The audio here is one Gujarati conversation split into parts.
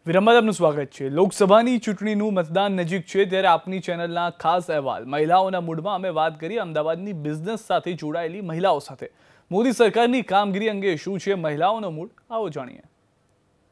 વિરામ બાદ આપનું સ્વાગત છે। લોકસભાની ચૂંટણીનું મતદાન નજીક છે ત્યારે આપની ચેનલના ખાસ અહેવાલ મહિલાઓના મૂડમાં અમે વાત કરી અમદાવાદની બિઝનેસ સાથે જોડાયેલી મહિલાઓ સાથે। મોદી સરકારની કામગીરી અંગે શું છે મહિલાઓનો મૂડ, આવો જાણીએ।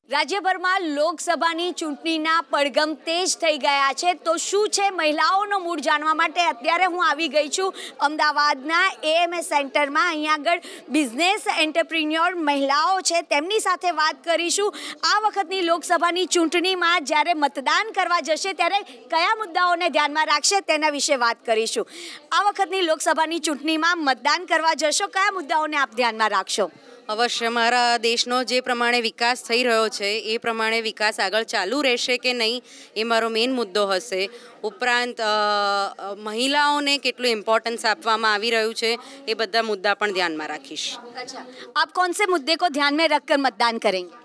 રાજ્યભરમાં લોકસભાની ચૂંટણીના પડઘમ તેજ થઈ ગયા છે, તો શું છે મહિલાઓનો મૂડ જાણવા માટે અત્યારે હું આવી ગઈ છું અમદાવાદના એએમએસ સેન્ટરમાં। અહીંયા આગળ બિઝનેસ એન્ટરપ્રિન્યોર મહિલાઓ છે, તેમની સાથે વાત કરીશું। આ વખતની લોકસભાની ચૂંટણીમાં જ્યારે મતદાન કરવા જશે ત્યારે કયા મુદ્દાઓને ધ્યાનમાં રાખશે તેના વિશે વાત કરીશું। આ વખતની લોકસભાની ચૂંટણીમાં મતદાન કરવા જશો, કયા મુદ્દાઓને આપ ધ્યાનમાં રાખશો? અવશ્ય મારા દેશનો જે પ્રમાણે વિકાસ થઈ રહ્યો છે એ પ્રમાણે વિકાસ આગળ ચાલુ રહેશે કે નહીં એ મારો મેઇન મુદ્દો હશે। ઉપરાંત મહિલાઓને કેટલું ઇમ્પોર્ટન્સ આપવામાં આવી રહ્યું છે એ બધા મુદ્દા પણ ધ્યાનમાં રાખીશ। अच्छा, आप कौन से मुद्दे को ध्यान में रखकर मतदान करेंगे?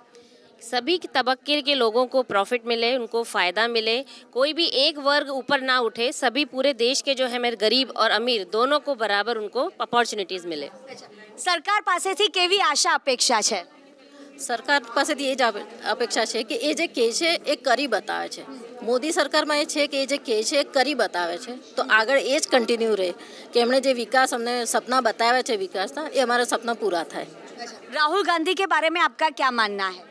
सभी तबक्के के लोगों को प्रॉफिट मिले, उनको फ़ायदा मिले, कोई भी एक वर्ग ऊपर ना उठे, सभी पूरे देश के जो है मेरे गरीब और अमीर दोनों को बराबर उनको अपॉर्चुनिटीज़ मिले। સરકાર પાસેથી કેવી આશા અપેક્ષા છે? સરકાર પાસેથી એ જ અપેક્ષા છે કે એ જે કહે છે એ કરી બતાવે છે। મોદી સરકારમાં એ છે કે એ જે કહે છે એ કરી બતાવે છે, તો આગળ એ જ કન્ટિન્યુ રહે કે એમણે જે વિકાસ અમને સપના બતાવ્યા છે વિકાસના એ અમારા સપના પૂરા થાય। राहुल गांधी के बारे में आपका क्या मानना है?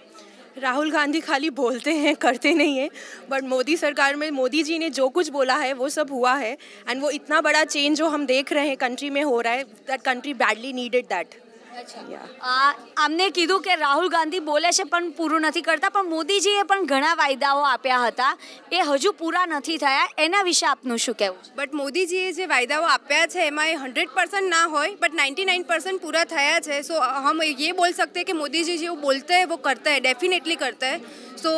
राहुल गांधी खाली बोलते हैं, करते नहीं हैं, बट मोदी सरकार में मोदी जी ने जो कुछ बोला है वो सब हुआ है। एंड वो इतना बड़ा चेंज जो हम देख रहे हैं कंट्री में हो रहा है, that country badly needed that. આમને કીધું કે રાહુલ ગાંધી બોલે છે પણ પૂરું નથી કરતા, પણ મોદીજીએ પણ ઘણા વાયદાઓ આપ્યા હતા, એ હજુ પૂરા નથી થયા, એના વિશે આપનું શું કહેવું છે? બટ મોદીજીએ જે વાયદાઓ આપ્યા છે એમાં એ 100% ના હોય, બટ 99% पूरा થયા છે। सो हम ये बोल सकते हैं कि मोदी जी जो बोलते हैं वो करते हैं, डेफिनेटली करते हैं। सो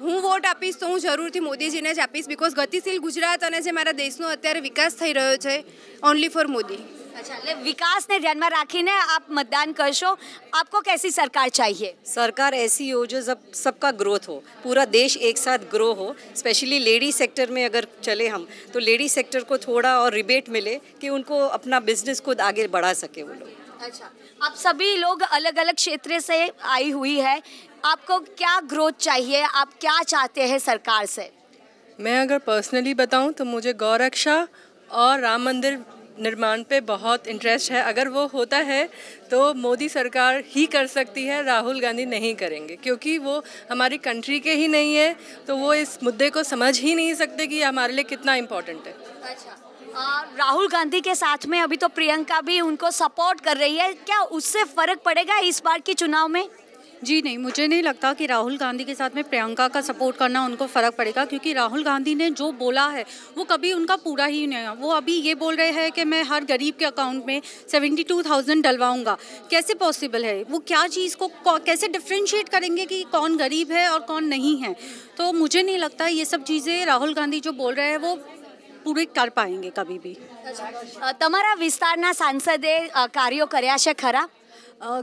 હું વોટ આપીશ તો હું જરૂરથી મોદીજીને જ આપીશ, બિકોઝ ગતિશીલ ગુજરાત અને જે મારા દેશનો અત્યારે વિકાસ થઈ રહ્યો છે ઓનલી ફોર મોદી। अच्छा, એટલે વિકાસને ધ્યાનમાં રાખીને આપ મતદાન કરશો। आपको कैसी सरकार चाहिए? सरकार ऐसी हो जो सबका ग्रोथ हो, पूरा देश एक साथ ग्रो हो। स्पेशली लेडी सेक्टर में अगर चले हम तो लेडी सेक्टर को थोड़ा और रिबेट मिले कि उनको अपना बिजनेस खुद आगे बढ़ा सके वो लोग। अच्छा, आप सभी लोग अलग अलग क्षेत्र से आई हुई है, आपको क्या ग्रोथ चाहिए, आप क्या चाहते हैं सरकार से? मैं अगर पर्सनली बताऊं तो मुझे गौरक्षा और राम मंदिर निर्माण पे बहुत इंटरेस्ट है। अगर वो होता है तो मोदी सरकार ही कर सकती है, राहुल गांधी नहीं करेंगे, क्योंकि वो हमारी कंट्री के ही नहीं है, तो वो इस मुद्दे को समझ ही नहीं सकते कि हमारे लिए कितना इम्पोर्टेंट है। अच्छा, राहुल गांधी के साथ में अभी तो प्रियंका भी उनको सपोर्ट कर रही है, क्या उससे फ़र्क पड़ेगा इस बार की चुनाव में? जी नहीं, मुझे नहीं लगता कि राहुल गांधी के साथ में प्रियंका का सपोर्ट करना उनको फ़र्क पड़ेगा, क्योंकि राहुल गांधी ने जो बोला है वो कभी उनका पूरा ही नहीं है। वो अभी ये बोल रहे हैं कि मैं हर गरीब के अकाउंट में 72,000 डलवाऊंगा। कैसे पॉसिबल है? वो क्या चीज़ को कैसे डिफ्रेंशिएट करेंगे कि कौन गरीब है और कौन नहीं है? तो मुझे नहीं लगता ये सब चीज़ें राहुल गांधी जो बोल रहे हैं वो पूरे कर पाएंगे कभी भी। તમારા વિસ્તારના સાંસદે કાર્યો કર્યા છે ખરા?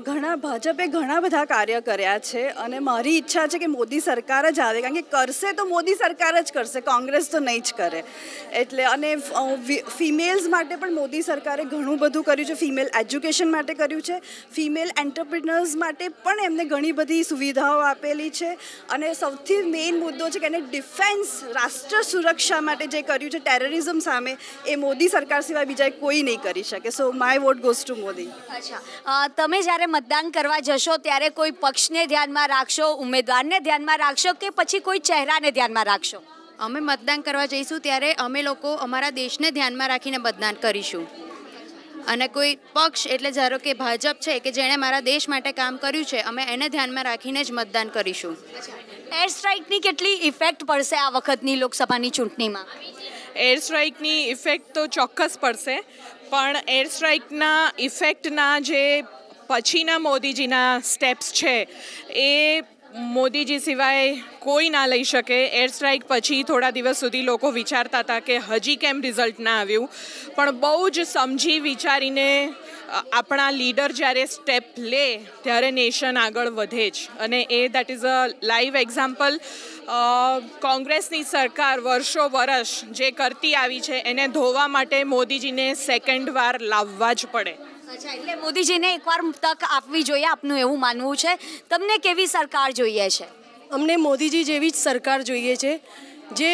ઘણા ભાજપે ઘણા બધા કાર્ય કર્યા છે અને મારી ઈચ્છા છે કે મોદી સરકાર જ આવે, કારણ કે કરશે તો મોદી સરકાર જ કરશે, કોંગ્રેસ તો નહીં જ કરે। એટલે અને ફિમેલ્સ માટે પણ મોદી સરકારે ઘણું બધું કર્યું છે, ફિમેલ એજ્યુકેશન માટે કર્યું છે, ફિમેલ એન્ટરપ્રિનર્સ માટે પણ એમને ઘણી બધી સુવિધાઓ આપેલી છે। અને સૌથી મેઇન મુદ્દો છે કે એને ડિફેન્સ, રાષ્ટ્ર સુરક્ષા માટે જે કર્યું છે ટેરરિઝમ સામે, એ મોદી સરકાર સિવાય બીજા કોઈ નહીં કરી શકે। So my vote goes to Modi. અચ્છા, તમે જ્યારે મતદાન કરવા જશો ત્યારે કોઈ પક્ષને ધ્યાનમાં રાખશો, ઉમેદવારને ધ્યાનમાં રાખશો કે પછી કોઈ ચહેરાને ધ્યાનમાં રાખશો? અમે મતદાન કરવા જઈશું ત્યારે અમે લોકો અમારા દેશને ધ્યાનમાં રાખીને મતદાન કરીશું, અને કોઈ પક્ષ એટલે ધારો કે ભાજપ છે કે જેણે મારા દેશ માટે કામ કર્યું છે, અમે એને ધ્યાનમાં રાખીને જ મતદાન કરીશું। એર સ્ટ્રાઇકની કેટલી ઇફેક્ટ પડશે આ વખતની લોકસભાની ચૂંટણીમાં? એર સ્ટ્રાઇકની ઇફેક્ટ તો ચોક્કસ પડશે, પણ એર સ્ટ્રાઇકના ઇફેક્ટના જે પછીના મોદીજીના સ્ટેપ્સ છે એ મોદીજી સિવાય કોઈ ના લઈ શકે। એર સ્ટ્રાઇક પછી થોડા દિવસ સુધી લોકો વિચારતા હતા કે હજી કેમ રિઝલ્ટ ના આવ્યું, પણ બહુ જ સમજી વિચારીને આપણા લીડર જ્યારે સ્ટેપ લે ત્યારે નેશન આગળ વધે જ, અને એ that is a live example. કોંગ્રેસની સરકાર વર્ષો વર્ષ જે કરતી આવી છે એને ધોવા માટે મોદીજીને સેકન્ડ વાર લાવવા જ પડે। અચ્છા, એટલે મોદીજીને એકવાર તક આપવી જોઈએ, આપનું એવું માનવું છે। તમને કેવી સરકાર જોઈએ છે? અમને મોદીજી જેવી જ સરકાર જોઈએ છે જે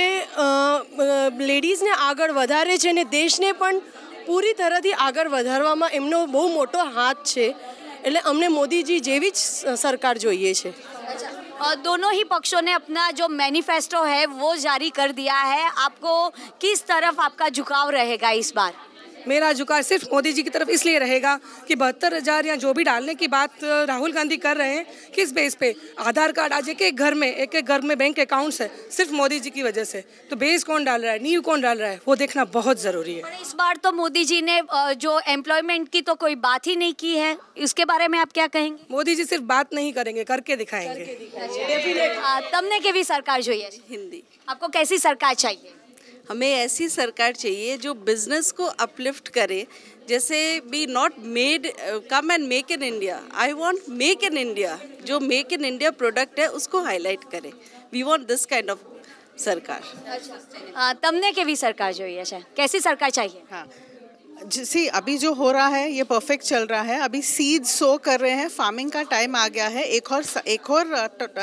લેડીઝને આગળ વધારે છે અને દેશને પણ પૂરી તરહથી આગળ વધારવામાં એમનો બહુ મોટો હાથ છે, એટલે અમને મોદીજી જેવી જ સરકાર જોઈએ છે। दोनों ही पक्षों ने अपना जो मैनिफेस्टो है वो जारी कर दिया है, आपको किस तरफ आपका झुकाव रहेगा इस बार? मेरा झुकाव सिर्फ मोदी जी की तरफ इसलिए रहेगा कि 72,000 या जो भी डालने की बात राहुल गांधी कर रहे हैं, किस बेस पे? आधार कार्ड आज एक एक घर में बैंक अकाउंट्स है, सिर्फ मोदी जी की वजह से। तो बेस कौन डाल रहा है, नींव कौन डाल रहा है, वो देखना बहुत ज़रूरी है। इस बार तो मोदी जी ने जो एम्प्लॉयमेंट की तो कोई बात ही नहीं की है, इसके बारे में आप क्या कहेंगे? मोदी जी सिर्फ बात नहीं करेंगे, करके दिखाएंगे। तमने केवी सरकार જોઈએ છે? हिंदी। आपको कैसी सरकार चाहिए? हमें ऐसी सरकार चाहिए जो बिजनेस को अपलिफ्ट करे, जैसे be not made come and make in India. I want make in India, जो मेक इन इंडिया प्रोडक्ट है उसको हाईलाइट करे। We want this kind of सरकार। तमने केवी सरकार જોઈએ છે? कैसी सरकार चाहिए? हाँ जी, अभी जो हो रहा है ये परफेक्ट चल रहा है। अभी सीड सो कर रहे हैं, फार्मिंग का टाइम आ गया है। एक और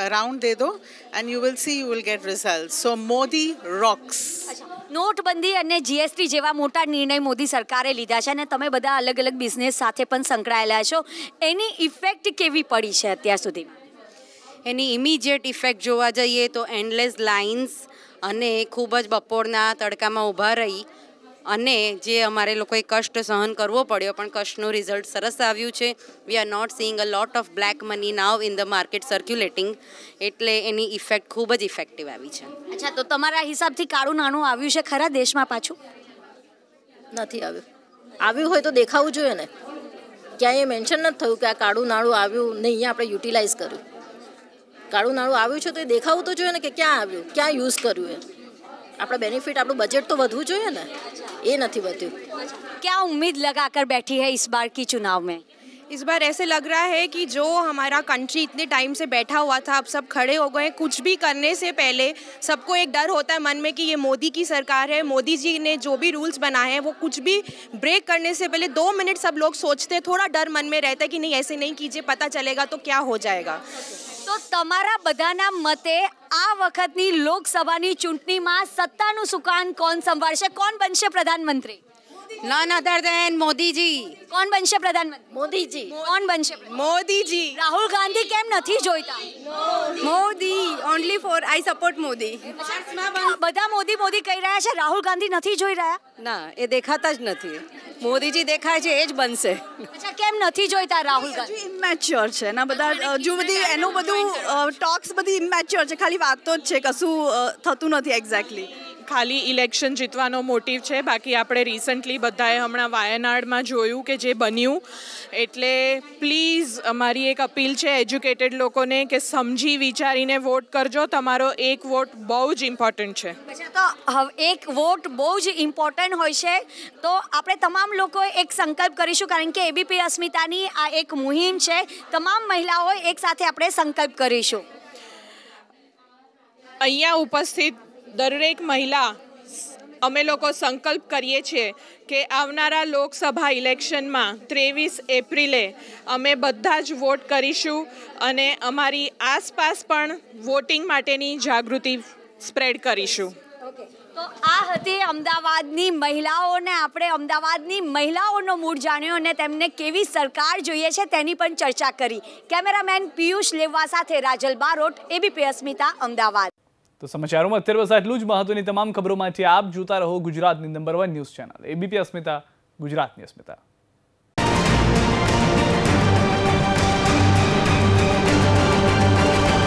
राउंड दे दो and you will see, you will get result. So Modi rocks. નોટબંધી અને જીએસટી જેવા મોટા નિર્ણય મોદી સરકારે લીધા છે અને તમે બધા અલગ અલગ બિઝનેસ સાથે પણ સંકળાયેલા છો, એની ઇફેક્ટ કેવી પડી છે અત્યાર સુધી? એની ઇમિડિયેટ ઇફેક્ટ જોવા જઈએ તો એન્ડલેસ લાઇન્સ અને ખૂબ જ બપોરના તડકામાં ઊભા રહી અને જે અમારે લોકોએ કષ્ટ સહન કરવો પડ્યો, પણ કષ્ટનું રિઝલ્ટ સરસ આવ્યું છે। We are not seeing a lot of black money now in the market circulating, એટલે એની ઇફેક્ટ ખૂબ જ ઇફેક્ટિવ આવી છે। અચ્છા, તો તમારા હિસાબથી કાળું નાણું આવ્યું છે ખરા દેશમાં પાછું? નથી આવ્યું। આવ્યું હોય તો દેખાવું જોઈએ ને, ક્યાંય મેન્શન નથી થયું કે આ કાળું નાણું આવ્યું ને અહીંયા આપણે યુટિલાઇઝ કર્યું। કાળું નાણું આવ્યું છે તો એ દેખાવું તો જોઈએ ને કે ક્યાં આવ્યું, ક્યાં યુઝ કર્યું એ। આપણા બેનિફિટ, આપણું બજેટ તો વધવું જોઈએ ને, એ નથી વધ્યું। क्या उम्मीद लगाकर बैठी है इस बार की चुनाव में? इस बार ऐसे लग रहा है कि जो हमारा कंट्री इतने टाइम से बैठा हुआ था, अब सब खड़े हो गए। कुछ भी करने से पहले सबको एक डर होता है मन में कि ये मोदी की सरकार है, मोदी जी ने जो भी रूल्स बनाए हैं वो कुछ भी ब्रेक करने से पहले 2 मिनट सब लोग सोचते हैं, थोड़ा डर मन में रहता है कि नहीं ऐसे नहीं कीजिए, पता चलेगा तो क्या हो जाएगा। તો તમારા બધાના મતે આ વખતની લોકસભાની ચૂંટણીમાં સત્તાનું સુકાન કોણ સંભાળશે? કોણ બનશે પ્રધાનમંત્રી? નન અધર દેન મોદીજી। કોણ બનશે પ્રધાનમંત્રી? મોદીજી। કોણ બનશે? મોદીજી। રાહુલ ગાંધી કેમ નથી જોઈતા? Modi only for I support Modi. બધા મોદી મોદી કહી રહ્યા છે, રાહુલ ગાંધી નથી જોઈ રહ્યા? ના, એ દેખાતા જ નથી। મોદીજી દેખાય છે એ જ બનશે। અચ્છા, કેમ નથી જોઈતા રાહુલ ગાંધી? ઇમેચ્યોર છે એના બધા, જો બધી એનું બધું ટોક્સ બધી ઇમેચ્યોર છે, ખાલી વાતો જ છે, કશું થતું નથી એક્ઝેક્ટલી। ખાલી ઇલેક્શન જીતવાનો મોટિવ છે, બાકી આપણે રિસન્ટલી બધાએ હમણાં વાયનાડમાં જોયું કે જે બન્યું, એટલે પ્લીઝ અમારી એક અપીલ છે એજ્યુકેટેડ લોકોને કે સમજી વિચારીને વોટ કરજો। તમારો એક વોટ બહુ જ ઇમ્પોર્ટન્ટ છે। તો એક વોટ બહુ જ ઇમ્પોર્ટન્ટ હોય છે, તો આપણે તમામ લોકોએ એક સંકલ્પ કરીશું, કારણ કે એબીપી અસ્મિતાની આ એક મુહિમ છે, તમામ મહિલાઓ એક સાથે આપણે સંકલ્પ કરીશું। અહીંયા ઉપસ્થિત દરેક મહિલા અમે લોકો સંકલ્પ કરીએ છીએ કે આવનારા લોકસભા ઇલેક્શનમાં 23 એપ્રિલે અમે બધા જ વોટ કરીશું અને અમારી આસપાસ પણ વોટિંગ માટેની જાગૃતિ સ્પ્રેડ કરીશું। તો આ હતી અમદાવાદની મહિલાઓને, આપણે અમદાવાદની મહિલાઓનો મૂડ જાણ્યો અને તેમને કેવી સરકાર જોઈએ છે તેની પણ ચર્ચા કરી। કેમેરામેન પિયુષ લેવા સાથે રાજલ બારોટ, એબીપી અસ્મિતા, અમદાવાદ। તો સમાચારોમાં અત્યારે બસ આટલું જ। મહત્વની તમામ ખબરો માટે આપ જોતા રહો ગુજરાતની નંબર 1 ન્યૂઝ ચેનલ એબીપી અસ્મિતા, ગુજરાતની અસ્મિતા।